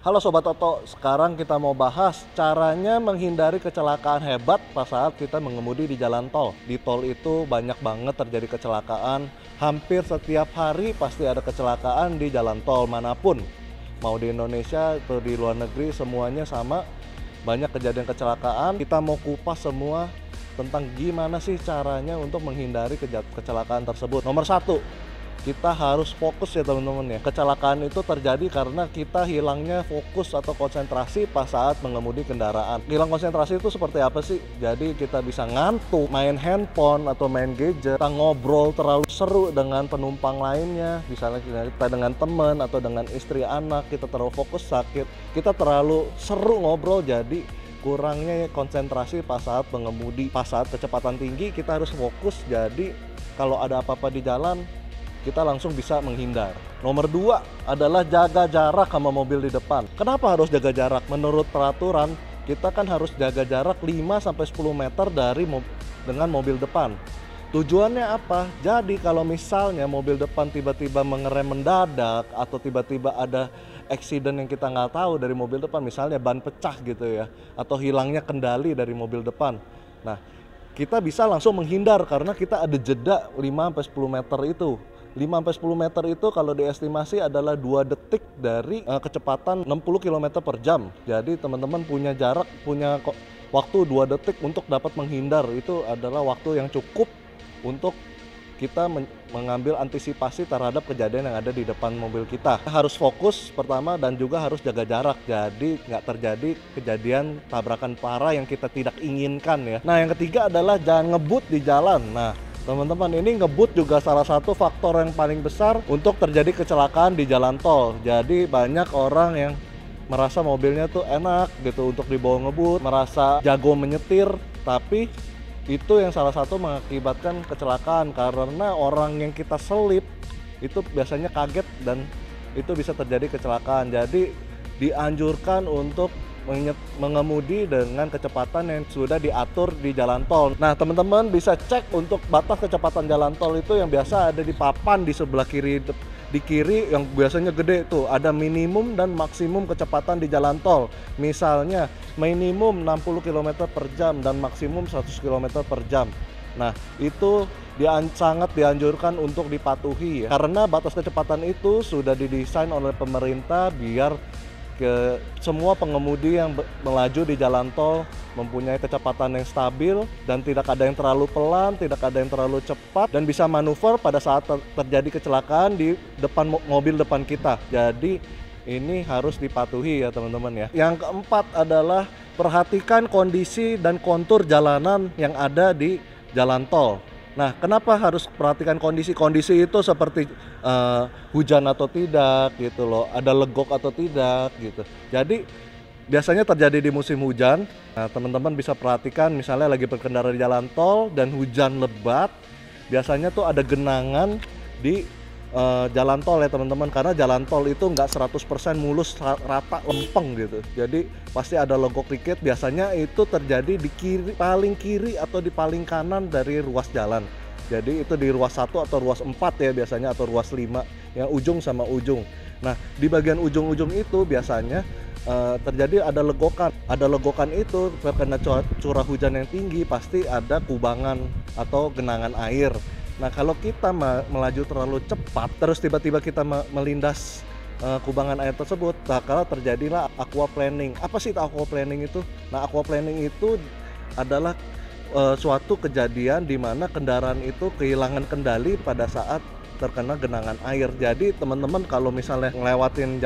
Halo Sobat Oto, sekarang kita mau bahas caranya menghindari kecelakaan hebat pas saat kita mengemudi di jalan tol. Di tol itu banyak banget terjadi kecelakaan, hampir setiap hari pasti ada kecelakaan di jalan tol manapun. Mau di Indonesia atau di luar negeri semuanya sama, banyak kejadian kecelakaan. Kita mau kupas semua tentang gimana sih caranya untuk menghindari kecelakaan tersebut. Nomor satu, kita harus fokus ya teman-teman ya. Kecelakaan itu terjadi karena kita hilangnya fokus atau konsentrasi pas saat mengemudi kendaraan. Hilang konsentrasi itu seperti apa sih? Jadi kita bisa ngantuk, main handphone atau main gadget, kita ngobrol terlalu seru dengan penumpang lainnya, misalnya kita dengan teman atau dengan istri anak, kita terlalu fokus sakit, kita terlalu seru ngobrol, jadi kurangnya konsentrasi pas saat mengemudi. Pas saat kecepatan tinggi kita harus fokus, jadi kalau ada apa-apa di jalan kita langsung bisa menghindar. Nomor 2 adalah jaga jarak sama mobil di depan. Kenapa harus jaga jarak? Menurut peraturan, kita kan harus jaga jarak 5-10 meter dengan mobil depan. Tujuannya apa? Jadi kalau misalnya mobil depan tiba-tiba mengerem mendadak atau tiba-tiba ada accident yang kita nggak tahu dari mobil depan, misalnya ban pecah gitu ya, atau hilangnya kendali dari mobil depan. Nah, kita bisa langsung menghindar karena kita ada jeda 5-10 meter itu. 5-10 meter itu kalau diestimasi adalah 2 detik dari kecepatan 60 km per jam. Jadi teman-teman punya waktu 2 detik untuk dapat menghindar. Itu adalah waktu yang cukup untuk kita mengambil antisipasi terhadap kejadian yang ada di depan mobil kita. Harus fokus pertama dan juga harus jaga jarak. Jadi nggak terjadi kejadian tabrakan parah yang kita tidak inginkan ya. Nah, yang ketiga adalah jangan ngebut di jalan. Nah, teman-teman, ini ngebut juga salah satu faktor yang paling besar untuk terjadi kecelakaan di jalan tol. Jadi banyak orang yang merasa mobilnya tuh enak gitu untuk dibawa ngebut, merasa jago menyetir, tapi itu yang salah satu mengakibatkan kecelakaan karena orang yang kita selip itu biasanya kaget dan itu bisa terjadi kecelakaan. Jadi dianjurkan untuk mengemudi dengan kecepatan yang sudah diatur di jalan tol. Nah, teman-teman bisa cek untuk batas kecepatan jalan tol itu yang biasa ada di papan di sebelah kiri, di kiri yang biasanya gede tuh, ada minimum dan maksimum kecepatan di jalan tol. Misalnya minimum 60 km per jam dan maksimum 100 km per jam. Nah, itu sangat dianjurkan untuk dipatuhi ya. Karena batas kecepatan itu sudah didesain oleh pemerintah biar semua pengemudi yang melaju di jalan tol mempunyai kecepatan yang stabil dan tidak ada yang terlalu pelan, tidak ada yang terlalu cepat, dan bisa manuver pada saat terjadi kecelakaan di depan mobil depan kita. Jadi ini harus dipatuhi ya teman-teman ya. Yang keempat adalah perhatikan kondisi dan kontur jalanan yang ada di jalan tol. Nah, kenapa harus perhatikan kondisi? Kondisi itu seperti hujan atau tidak gitu loh, ada legok atau tidak gitu. Jadi biasanya terjadi di musim hujan. Nah, teman-teman bisa perhatikan misalnya lagi berkendara di jalan tol dan hujan lebat, biasanya tuh ada genangan di jalan tol ya teman-teman, karena jalan tol itu nggak 100% mulus rata lempeng gitu. Jadi pasti ada legok dikit, biasanya itu terjadi di paling kiri atau di paling kanan dari ruas jalan. Jadi itu di ruas 1 atau ruas 4 ya biasanya, atau ruas 5 yang ujung sama ujung. Nah, di bagian ujung-ujung itu biasanya terjadi ada legokan. Ada legokan itu karena curah hujan yang tinggi, pasti ada kubangan atau genangan air. Nah, kalau kita melaju terlalu cepat, terus tiba-tiba kita melindas kubangan air tersebut, bakal terjadilah aquaplaning. Apa sih aquaplaning itu? Nah, aquaplaning itu adalah suatu kejadian di mana kendaraan itu kehilangan kendali pada saat terkena genangan air. Jadi teman-teman kalau misalnya ngelewatin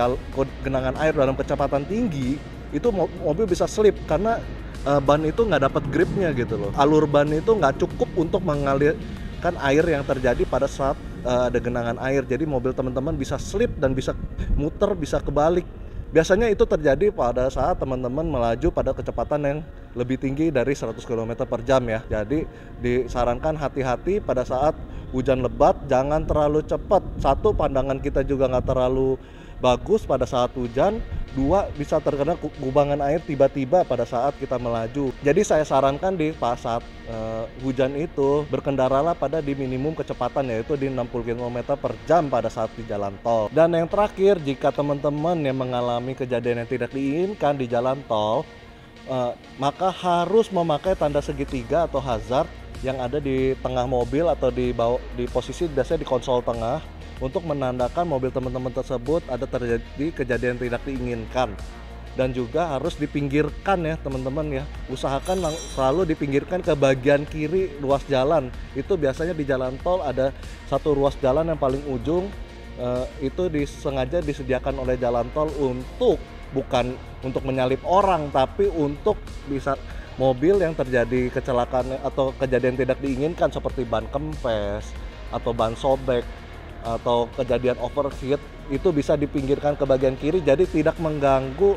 genangan air dalam kecepatan tinggi, itu mobil bisa slip karena ban itu nggak dapat gripnya gitu loh. Alur ban itu nggak cukup untuk mengalirkan air yang terjadi pada saat ada genangan air. Jadi mobil teman-teman bisa slip dan bisa muter, bisa kebalik. Biasanya itu terjadi pada saat teman-teman melaju pada kecepatan yang lebih tinggi dari 100 km per jam ya. Jadi disarankan hati-hati pada saat hujan lebat, jangan terlalu cepat. Satu, pandangan kita juga nggak terlalu bagus pada saat hujan. Dua, bisa terkena kubangan air tiba-tiba pada saat kita melaju. Jadi saya sarankan di saat hujan itu berkendaralah pada di minimum kecepatan, yaitu di 60 km per jam pada saat di jalan tol. Dan yang terakhir, jika teman-teman yang mengalami kejadian yang tidak diinginkan di jalan tol, maka harus memakai tanda segitiga atau hazard yang ada di tengah mobil atau di posisi biasanya di konsol tengah, untuk menandakan mobil teman-teman tersebut ada terjadi kejadian tidak diinginkan. Dan juga harus dipinggirkan ya teman-teman ya, usahakan selalu dipinggirkan ke bagian kiri ruas jalan. Itu biasanya di jalan tol ada satu ruas jalan yang paling ujung, itu sengaja disediakan oleh jalan tol untuk bukan untuk menyalip orang, tapi untuk bisa mobil yang terjadi kecelakaan atau kejadian tidak diinginkan seperti ban kempes atau ban sobek atau kejadian overheat, itu bisa dipinggirkan ke bagian kiri, jadi tidak mengganggu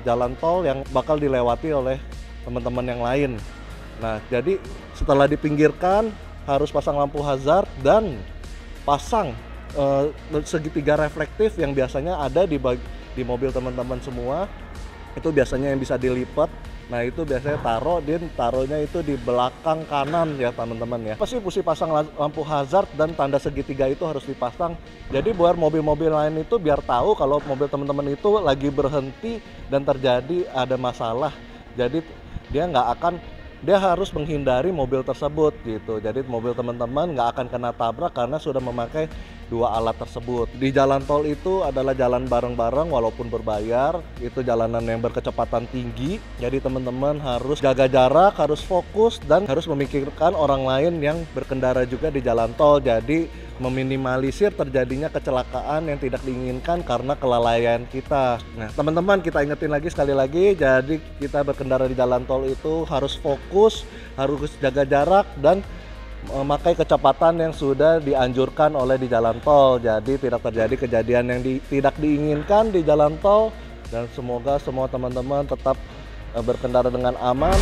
jalan tol yang bakal dilewati oleh teman-teman yang lain. Nah, jadi setelah dipinggirkan harus pasang lampu hazard dan pasang segitiga reflektif yang biasanya ada di mobil teman-teman semua. Itu biasanya yang bisa dilipat. Nah, itu biasanya taruhnya itu di belakang kanan ya teman-teman ya. Pasti pasang lampu hazard dan tanda segitiga itu harus dipasang. Jadi buat mobil-mobil lain itu biar tahu kalau mobil teman-teman itu lagi berhenti dan terjadi ada masalah. Jadi dia harus menghindari mobil tersebut gitu. Jadi mobil teman-teman nggak akan kena tabrak karena sudah memakai dua alat tersebut. Di jalan tol itu adalah jalan bareng-bareng walaupun berbayar. Itu jalanan yang berkecepatan tinggi. Jadi teman-teman harus jaga jarak, harus fokus, dan harus memikirkan orang lain yang berkendara juga di jalan tol. Jadi meminimalisir terjadinya kecelakaan yang tidak diinginkan karena kelalaian kita. Nah, teman-teman, kita ingetin lagi sekali lagi, jadi kita berkendara di jalan tol itu harus fokus, harus jaga jarak, dan memakai kecepatan yang sudah dianjurkan oleh di jalan tol. Jadi tidak terjadi kejadian yang tidak diinginkan di jalan tol, dan semoga semua teman-teman tetap berkendara dengan aman.